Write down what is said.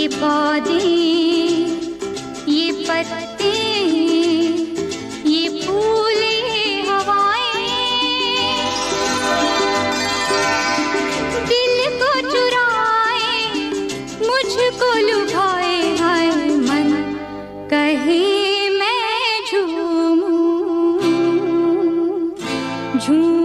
ये पौधे, ये पत्ते, ये फूल, ये हवाएं दिल को चुराए, मुझको लुभाए। हाय मन कहे मैं झूमूं झूमूं।